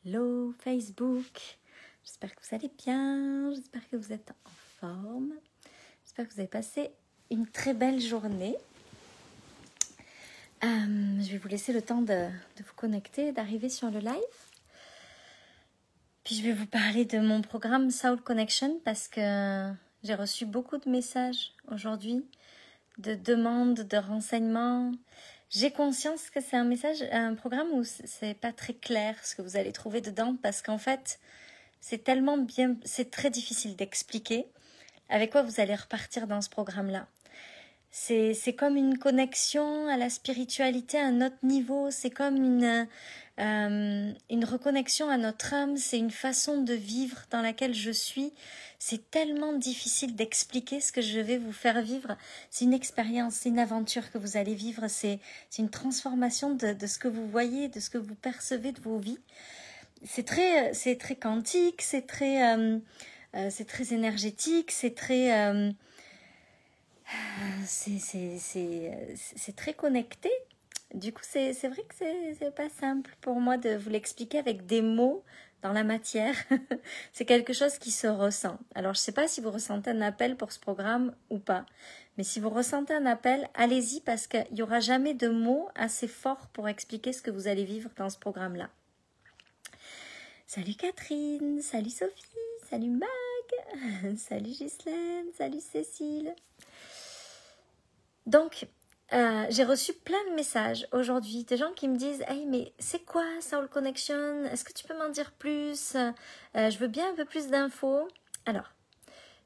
Hello Facebook, j'espère que vous allez bien, j'espère que vous êtes en forme, j'espère que vous avez passé une très belle journée. Je vais vous laisser le temps de vous connecter, d'arriver sur le live. Puis je vais vous parler de mon programme Soul Connection parce que j'ai reçu beaucoup de messages aujourd'hui, de demandes, de renseignements. J'ai conscience que c'est un programme où c'est pas très clair ce que vous allez trouver dedans parce qu'en fait, c'est tellement bien, c'est très difficile d'expliquer avec quoi vous allez repartir dans ce programme-là. C'est comme une connexion à la spiritualité à un autre niveau, c'est comme une reconnexion à notre âme, c'est une façon de vivre dans laquelle je suis. C'est tellement difficile d'expliquer ce que je vais vous faire vivre. C'est une expérience, c'est une aventure que vous allez vivre, c'est une transformation de ce que vous voyez, de ce que vous percevez de vos vies. C'est très quantique, c'est très énergétique, c'est très connecté. Du coup, c'est vrai que c'est pas simple pour moi de vous l'expliquer avec des mots dans la matière. C'est quelque chose qui se ressent. Alors, je sais pas si vous ressentez un appel pour ce programme ou pas. Mais si vous ressentez un appel, allez-y parce qu'il n'y aura jamais de mots assez forts pour expliquer ce que vous allez vivre dans ce programme-là. Salut Catherine, salut Sophie, salut Mag, salut Ghislaine, salut Cécile. Donc, j'ai reçu plein de messages aujourd'hui, des gens qui me disent « Hey, mais c'est quoi Soul Connection? Est-ce que tu peux m'en dire plus? Je veux bien un peu plus d'infos. » Alors,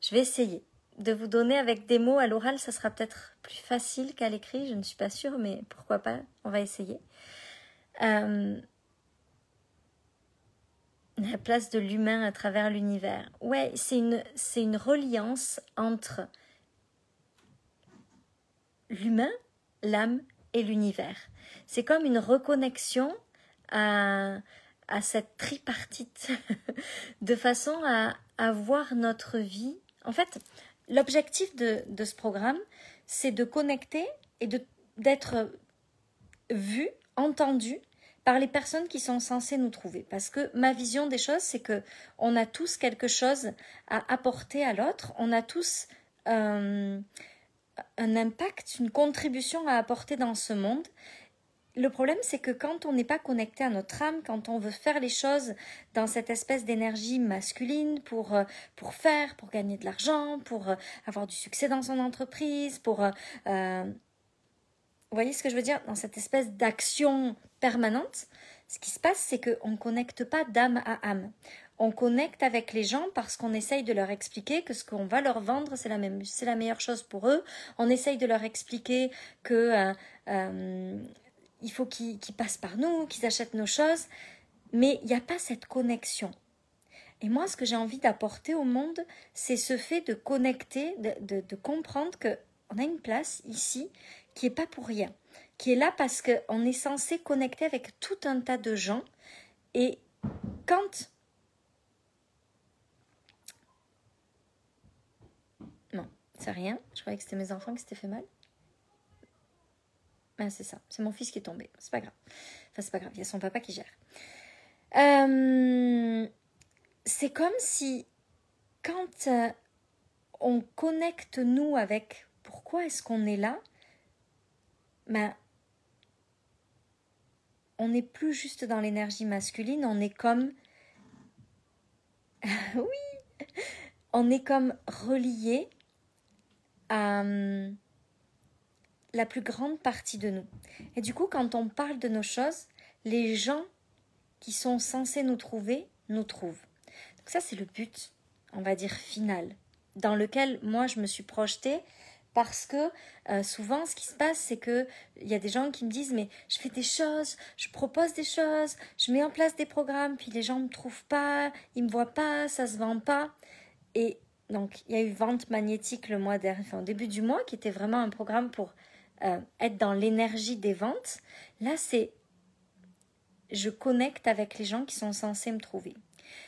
je vais essayer de vous donner avec des mots. À l'oral, ça sera peut-être plus facile qu'à l'écrit, je ne suis pas sûre, mais pourquoi pas, on va essayer. La place de l'humain à travers l'univers. Ouais, c'est une reliance entre l'humain, l'âme et l'univers. C'est comme une reconnexion à cette tripartite de façon à voir notre vie. En fait, l'objectif de ce programme, c'est de connecter et d'être vu, entendu par les personnes qui sont censées nous trouver. Parce que ma vision des choses, c'est que on a tous quelque chose à apporter à l'autre. On a tous un impact, une contribution à apporter dans ce monde. Le problème, c'est que quand on n'est pas connecté à notre âme, quand on veut faire les choses dans cette espèce d'énergie masculine pour faire, pour gagner de l'argent, pour avoir du succès dans son entreprise, pour... vous voyez ce que je veux dire? Dans cette espèce d'action permanente, ce qui se passe, c'est qu'on ne connecte pas d'âme à âme. On connecte avec les gens parce qu'on essaye de leur expliquer que ce qu'on va leur vendre, c'est la meilleure chose pour eux. On essaye de leur expliquer que il faut qu'ils passent par nous, qu'ils achètent nos choses. Mais il n'y a pas cette connexion. Et moi, ce que j'ai envie d'apporter au monde, c'est ce fait de connecter, de comprendre qu'on a une place ici qui n'est pas pour rien, qui est là parce qu'on est censé connecter avec tout un tas de gens. Et quand... Non, c'est rien. Je croyais que c'était mes enfants qui s'étaient fait mal. Ah, c'est ça, c'est mon fils qui est tombé. C'est pas grave. Enfin, c'est pas grave, il y a son papa qui gère. C'est comme si quand on connecte nous avec pourquoi est-ce qu'on est là, ben, on n'est plus juste dans l'énergie masculine, on est comme... oui, on est comme relié à la plus grande partie de nous. Et du coup, quand on parle de nos choses, les gens qui sont censés nous trouver, nous trouvent. Donc ça, c'est le but, on va dire, final, dans lequel moi, je me suis projetée. Parce que souvent, ce qui se passe, c'est qu'il y a des gens qui me disent « Mais je fais des choses, je propose des choses, je mets en place des programmes, puis les gens ne me trouvent pas, ils ne me voient pas, ça ne se vend pas. » Et donc, il y a eu Vente Magnétique le mois dernier, enfin, au début du mois, qui était vraiment un programme pour être dans l'énergie des ventes. Là, c'est je connecte avec les gens qui sont censés me trouver.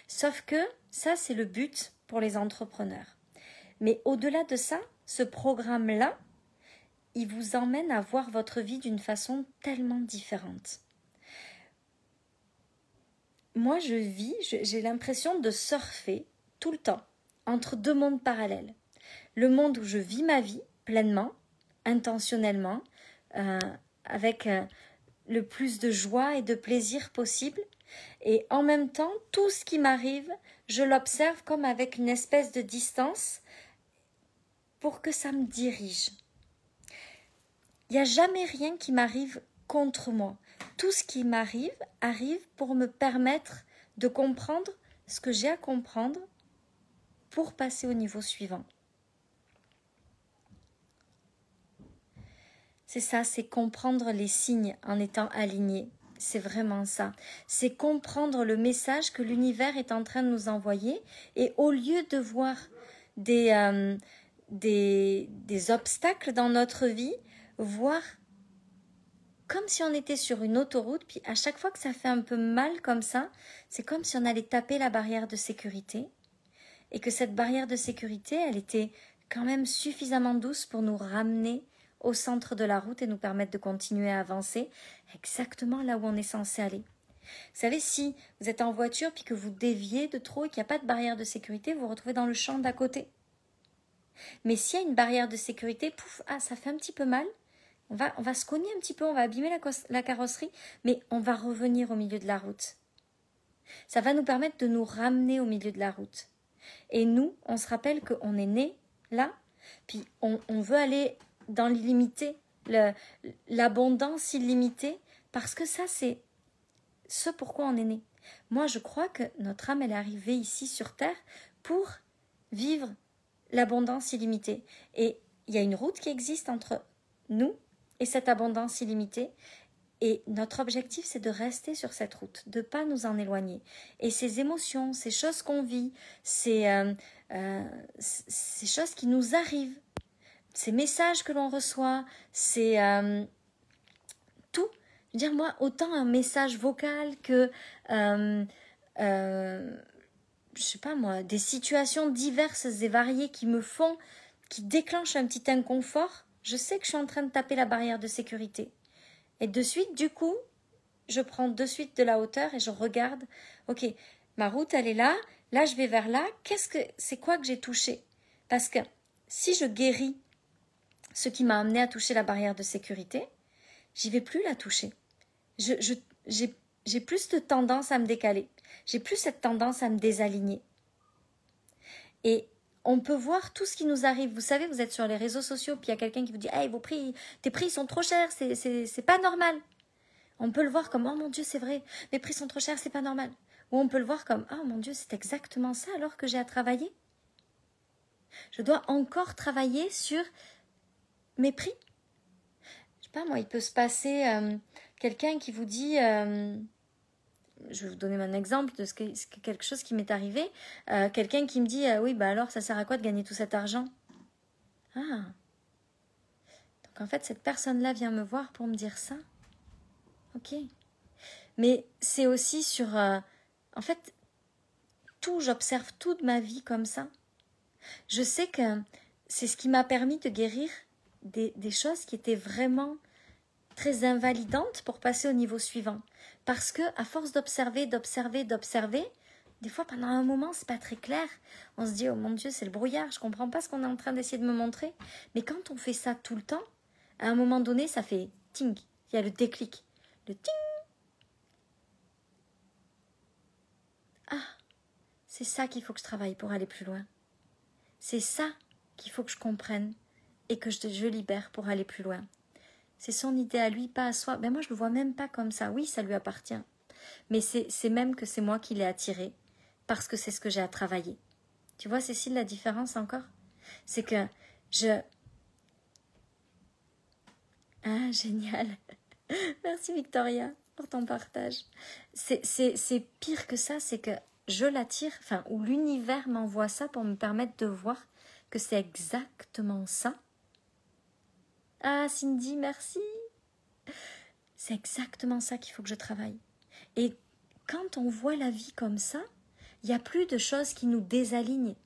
Sauf que ça, c'est le but pour les entrepreneurs. Mais au-delà de ça, ce programme-là, il vous emmène à voir votre vie d'une façon tellement différente. moi je vis, j'ai l'impression de surfer tout le temps entre deux mondes parallèles. Le monde où je vis ma vie pleinement, intentionnellement, avec le plus de joie et de plaisir possible. Et en même temps, tout ce qui m'arrive, je l'observe comme avec une espèce de distance pour que ça me dirige. Il n'y a jamais rien qui m'arrive contre moi. Tout ce qui m'arrive, arrive pour me permettre de comprendre ce que j'ai à comprendre pour passer au niveau suivant. C'est ça, c'est comprendre les signes en étant aligné. C'est vraiment ça. C'est comprendre le message que l'univers est en train de nous envoyer et au lieu de voir des obstacles dans notre vie, voir comme si on était sur une autoroute, puis à chaque fois que ça fait un peu mal comme ça, c'est comme si on allait taper la barrière de sécurité et que cette barrière de sécurité, elle était quand même suffisamment douce pour nous ramener au centre de la route et nous permettre de continuer à avancer exactement là où on est censé aller. Vous savez, si vous êtes en voiture puis que vous déviez de trop et qu'il n'y a pas de barrière de sécurité, vous vous retrouvez dans le champ d'à côté. Mais s'il y a une barrière de sécurité, pouf, ça fait un petit peu mal. On va se cogner un petit peu, on va abîmer la carrosserie, mais on va revenir au milieu de la route. Ça va nous permettre de nous ramener au milieu de la route. Et nous, on se rappelle qu'on est né là, puis on veut aller dans l'illimité, l'abondance illimitée, parce que ça, c'est ce pourquoi on est né. Moi, je crois que notre âme, elle est arrivée ici sur Terre pour vivre l'abondance illimitée. Et il y a une route qui existe entre nous et cette abondance illimitée. Et notre objectif, c'est de rester sur cette route, de ne pas nous en éloigner. Et ces émotions, ces choses qu'on vit, ces choses qui nous arrivent, ces messages que l'on reçoit, c'est tout. Je veux dire, moi, autant un message vocal que, je sais pas moi, des situations diverses et variées qui déclenchent un petit inconfort, je sais que je suis en train de taper la barrière de sécurité. Et de suite, du coup, je prends de suite de la hauteur et je regarde, ok, ma route, elle est là, là, je vais vers là, c'est quoi que j'ai touché? Parce que si je guéris ce qui m'a amené à toucher la barrière de sécurité, j'y vais plus la toucher. J'ai plus de tendance à me décaler. J'ai plus cette tendance à me désaligner. Et on peut voir tout ce qui nous arrive. Vous savez, vous êtes sur les réseaux sociaux, puis il y a quelqu'un qui vous dit « Hey, tes prix sont trop chers, c'est pas normal ». On peut le voir comme « Oh mon Dieu, c'est vrai, mes prix sont trop chers, c'est pas normal ». Ou on peut le voir comme « Oh mon Dieu, c'est exactement ça alors que j'ai à travailler ». Je dois encore travailler sur mes prix. Je sais pas, moi, il peut se passer quelqu'un qui vous dit... je vais vous donner un exemple de quelque chose qui m'est arrivé. Quelqu'un qui me dit oui, bah alors, ça sert à quoi de gagner tout cet argent? Ah. Donc, en fait, cette personne-là vient me voir pour me dire ça. Ok. Mais c'est aussi sur... en fait, j'observe toute ma vie comme ça. Je sais que c'est ce qui m'a permis de guérir des choses qui étaient vraiment très invalidantes pour passer au niveau suivant. Parce que à force d'observer, des fois pendant un moment c'est pas très clair. On se dit oh mon Dieu c'est le brouillard, je comprends pas ce qu'on est en train d'essayer de me montrer. Mais quand on fait ça tout le temps, à un moment donné ça fait ting, il y a le déclic, le ting. Ah, c'est ça qu'il faut que je travaille pour aller plus loin. C'est ça qu'il faut que je comprenne et que je libère pour aller plus loin. C'est son idée à lui, pas à soi. Ben moi, je le vois même pas comme ça. Oui, ça lui appartient. Mais c'est même que c'est moi qui l'ai attiré parce que c'est ce que j'ai à travailler. Tu vois, Cécile, la différence encore? C'est que Ah, génial. Merci Victoria pour ton partage. C'est pire que ça, c'est que je l'attire, ou l'univers m'envoie ça pour me permettre de voir que c'est exactement ça. Ah, Cindy, merci. C'est exactement ça qu'il faut que je travaille. Et quand on voit la vie comme ça, il n'y a plus de choses qui nous désalignent.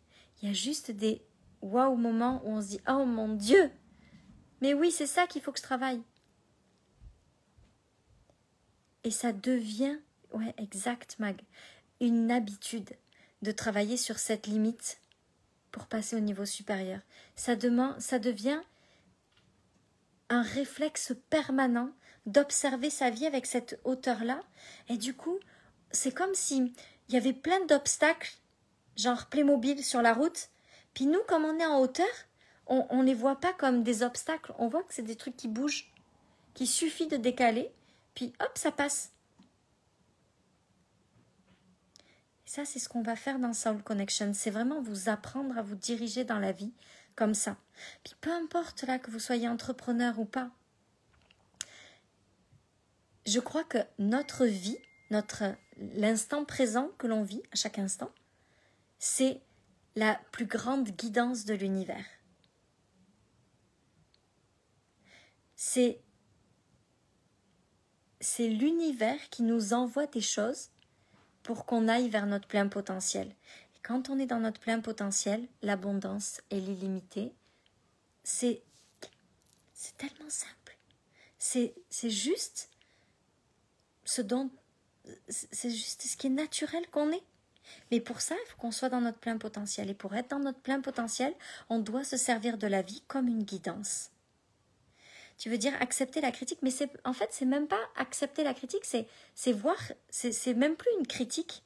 Il y a juste des waouh moments où on se dit « Oh mon Dieu !» Mais oui, c'est ça qu'il faut que je travaille. Et ça devient, Ouais, exact, Mag. Une habitude de travailler sur cette limite pour passer au niveau supérieur. Ça devient un réflexe permanent d'observer sa vie avec cette hauteur-là. Et du coup, c'est comme si il y avait plein d'obstacles, genre Playmobil sur la route. Puis nous, comme on est en hauteur, on ne les voit pas comme des obstacles. On voit que c'est des trucs qui bougent, qu'il suffit de décaler, puis hop, ça passe. Et ça, c'est ce qu'on va faire dans Soul Connection. C'est vraiment vous apprendre à vous diriger dans la vie comme ça. Puis peu importe là que vous soyez entrepreneur ou pas, je crois que notre vie, l'instant présent que l'on vit à chaque instant, c'est la plus grande guidance de l'univers. C'est l'univers qui nous envoie des choses pour qu'on aille vers notre plein potentiel. Et quand on est dans notre plein potentiel, l'abondance et l'illimité, c'est tellement simple. C'est juste c'est juste ce qui est naturel qu'on est. Mais pour ça, il faut qu'on soit dans notre plein potentiel. Et pour être dans notre plein potentiel, on doit se servir de la vie comme une guidance. Tu veux dire accepter la critique, mais en fait, c'est même pas accepter la critique, c'est voir, c'est même plus une critique,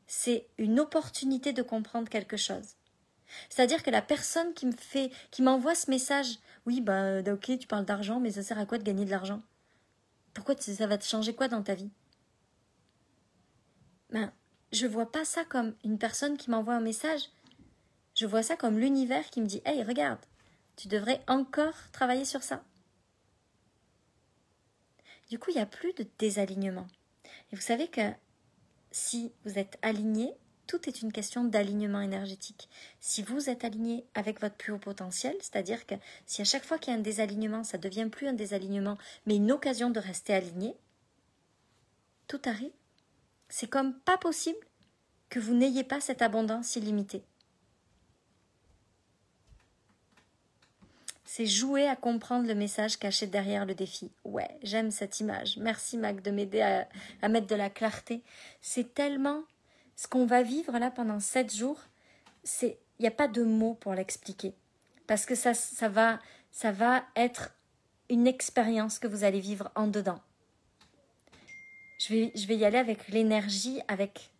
c'est une opportunité de comprendre quelque chose. C'est-à-dire que la personne qui m'envoie ce message, oui, bah ok, tu parles d'argent, mais ça sert à quoi de gagner de l'argent? Pourquoi ça va te changer quoi dans ta vie? Ben, je vois pas ça comme une personne qui m'envoie un message. Je vois ça comme l'univers qui me dit « Hey, regarde, tu devrais encore travailler sur ça. » Du coup, il n'y a plus de désalignement. Et vous savez que si vous êtes aligné, tout est une question d'alignement énergétique. Si vous êtes aligné avec votre plus haut potentiel, c'est-à-dire que si à chaque fois qu'il y a un désalignement, ça ne devient plus un désalignement, mais une occasion de rester aligné, tout arrive. C'est comme pas possible que vous n'ayez pas cette abondance illimitée. C'est jouer à comprendre le message caché derrière le défi. Ouais, j'aime cette image. Merci Mac de m'aider à mettre de la clarté. C'est tellement ce qu'on va vivre là pendant 7 jours. Il n'y a pas de mots pour l'expliquer. Parce que ça va être une expérience que vous allez vivre en dedans. Je vais y aller avec l'énergie, avec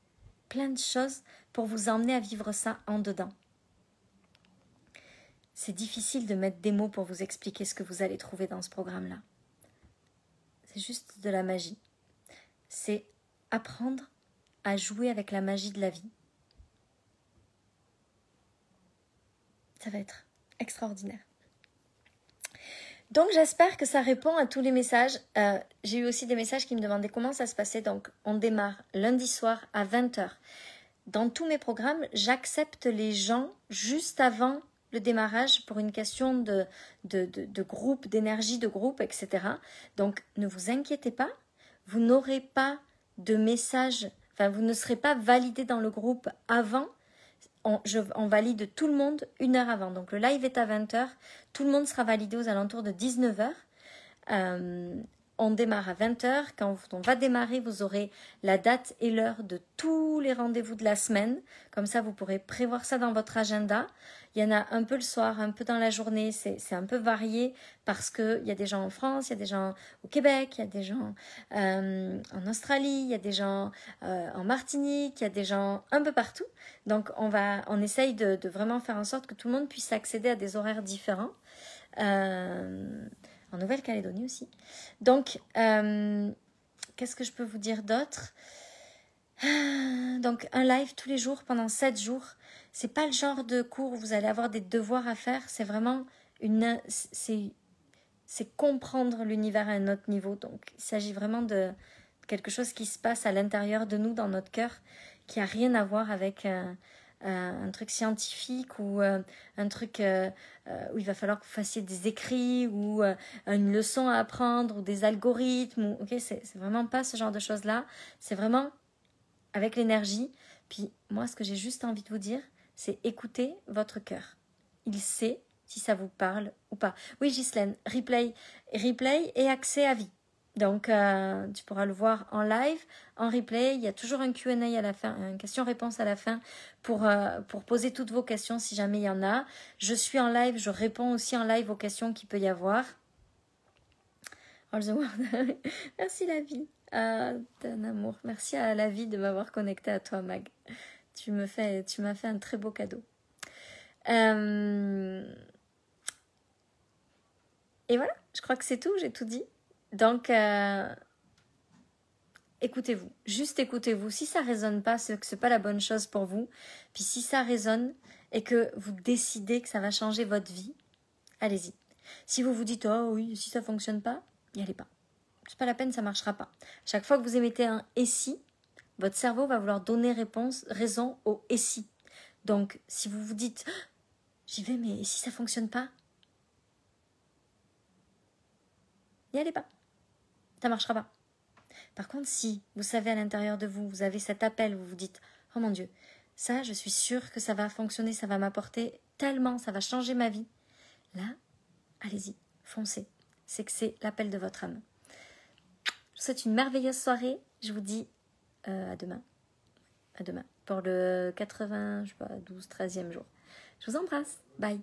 plein de choses pour vous emmener à vivre ça en dedans. C'est difficile de mettre des mots pour vous expliquer ce que vous allez trouver dans ce programme-là. C'est juste de la magie. C'est apprendre à jouer avec la magie de la vie. Ça va être extraordinaire. Donc j'espère que ça répond à tous les messages. J'ai eu aussi des messages qui me demandaient comment ça se passait. Donc on démarre lundi soir à 20h. Dans tous mes programmes, j'accepte les gens juste avant le démarrage pour une question de groupe, d'énergie de groupe, etc. Donc ne vous inquiétez pas, vous n'aurez pas de message, enfin vous ne serez pas validé dans le groupe avant. On valide tout le monde 1 heure avant. Donc le live est à 20h, tout le monde sera validé aux alentours de 19h. On démarre à 20h. Quand on va démarrer, vous aurez la date et l'heure de tous les rendez-vous de la semaine. Comme ça, vous pourrez prévoir ça dans votre agenda. Il y en a un peu le soir, un peu dans la journée. C'est un peu varié parce qu'il y a des gens en France, il y a des gens au Québec, il y a des gens en Australie, il y a des gens en Martinique, il y a des gens un peu partout. Donc, on essaye de vraiment faire en sorte que tout le monde puisse accéder à des horaires différents. En Nouvelle-Calédonie aussi. Donc, qu'est-ce que je peux vous dire d'autre? Donc, un live tous les jours pendant 7 jours. C'est pas le genre de cours où vous allez avoir des devoirs à faire. C'est vraiment c'est comprendre l'univers à un autre niveau. Donc, il s'agit vraiment de quelque chose qui se passe à l'intérieur de nous, dans notre cœur, qui a rien à voir avec un truc scientifique ou un truc où il va falloir que vous fassiez des écrits ou une leçon à apprendre ou des algorithmes. C'est vraiment pas ce genre de choses-là. C'est vraiment avec l'énergie. Puis moi, ce que j'ai juste envie de vous dire, c'est écouter votre cœur. Il sait si ça vous parle ou pas. Oui, Ghislaine, replay et accès à vie. Donc, tu pourras le voir en live, en replay. Il y a toujours un Q&A à la fin, une question-réponse à la fin pour poser toutes vos questions si jamais il y en a. Je suis en live, je réponds aussi en live aux questions qu'il peut y avoir. All the world. Merci la vie, d'un amour. Merci à la vie de m'avoir connecté à toi, Mag. Tu m'as fait un très beau cadeau. Et voilà, je crois que c'est tout, j'ai tout dit. Donc, écoutez-vous, juste écoutez-vous. Si ça résonne pas, c'est que c'est pas la bonne chose pour vous. Puis si ça résonne et que vous décidez que ça va changer votre vie, allez-y. Si vous vous dites oh oui, si ça fonctionne pas, n'y allez pas. C'est pas la peine, ça marchera pas. Chaque fois que vous émettez un et si, votre cerveau va vouloir donner raison au et si. Donc, si vous vous dites j'y vais, mais si ça fonctionne pas, n'y allez pas. Ça marchera pas. Par contre, si vous savez à l'intérieur de vous, vous avez cet appel, vous vous dites « Oh mon Dieu, ça, je suis sûre que ça va fonctionner, ça va m'apporter tellement, ça va changer ma vie. » Là, allez-y, foncez. C'est que c'est l'appel de votre âme. Je vous souhaite une merveilleuse soirée. Je vous dis à demain. À demain. Pour le 12, 13e jour. Je vous embrasse. Bye.